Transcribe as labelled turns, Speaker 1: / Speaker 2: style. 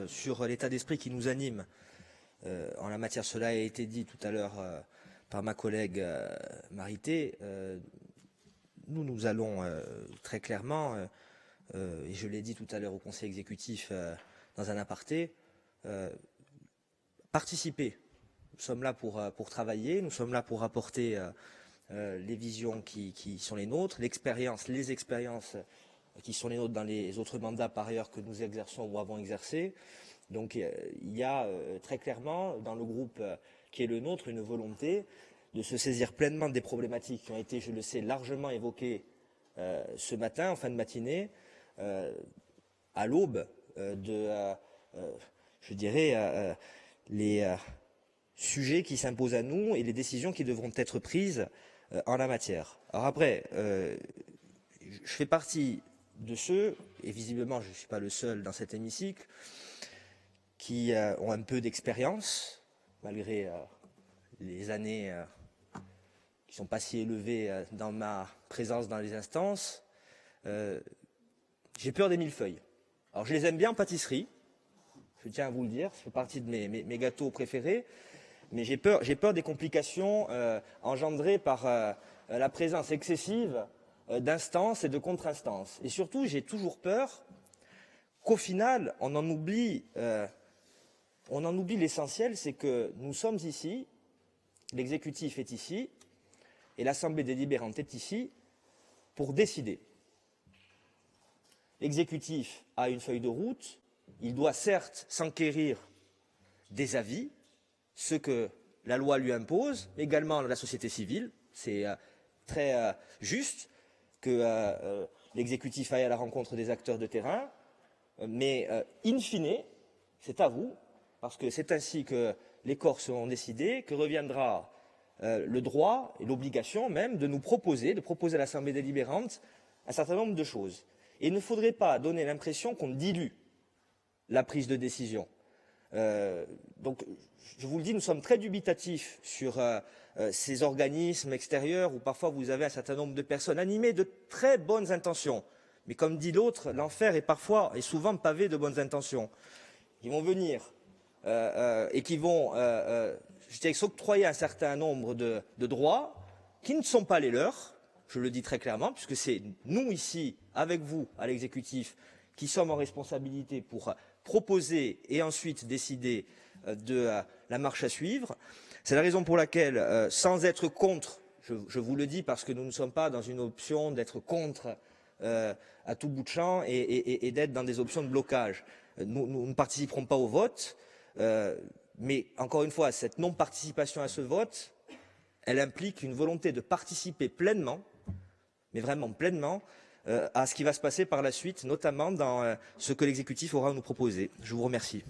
Speaker 1: sur l'état d'esprit qui nous anime en la matière. Cela a été dit tout à l'heure par ma collègue Marité. Nous allons très clairement, et je l'ai dit tout à l'heure au Conseil exécutif dans un aparté, participer. Nous sommes là pour travailler, nous sommes là pour apporter les visions qui sont les nôtres, les expériences qui sont les nôtres dans les autres mandats par ailleurs que nous exerçons ou avons exercé. Donc il y a très clairement dans le groupe qui est le nôtre une volonté de se saisir pleinement des problématiques qui ont été, je le sais, largement évoquées ce matin, en fin de matinée, à l'aube je dirais, les sujets qui s'imposent à nous et les décisions qui devront être prises en la matière. Alors après, je fais partie de ceux, et visiblement je ne suis pas le seul dans cet hémicycle, qui ont un peu d'expérience, malgré les années qui ne sont pas si élevées dans ma présence dans les instances. J'ai peur des millefeuilles. Alors je les aime bien en pâtisserie, je tiens à vous le dire, ça fait partie de mes gâteaux préférés, mais j'ai peur des complications engendrées par la présence excessive d'instances et de contre-instances. Et surtout, j'ai toujours peur qu'au final, on en oublie l'essentiel, c'est que nous sommes ici, l'exécutif est ici, et l'Assemblée délibérante est ici pour décider. L'exécutif a une feuille de route, il doit certes s'enquérir des avis, ce que la loi lui impose, également la société civile. C'est très juste que l'exécutif aille à la rencontre des acteurs de terrain, mais in fine, c'est à vous, parce que c'est ainsi que les corps seront décidés, que reviendra le droit et l'obligation même de nous proposer, à l'Assemblée délibérante un certain nombre de choses. Et il ne faudrait pas donner l'impression qu'on dilue la prise de décision. Donc, je vous le dis, nous sommes très dubitatifs sur ces organismes extérieurs où parfois vous avez un certain nombre de personnes animées de très bonnes intentions. Mais comme dit l'autre, l'enfer est parfois et souvent pavé de bonnes intentions. Qui vont venir et qui vont, je dirais, s'octroyer un certain nombre de droits qui ne sont pas les leurs, je le dis très clairement, puisque c'est nous ici, avec vous, à l'exécutif, qui sommes en responsabilité pour proposer et ensuite décider de la marche à suivre. C'est la raison pour laquelle, sans être contre, je vous le dis parce que nous ne sommes pas dans une option d'être contre à tout bout de champ et d'être dans des options de blocage. Nous ne participerons pas au vote, mais encore une fois, cette non-participation à ce vote, elle implique une volonté de participer pleinement, mais vraiment pleinement, à ce qui va se passer par la suite, notamment dans ce que l'exécutif aura à nous proposer. Je vous remercie.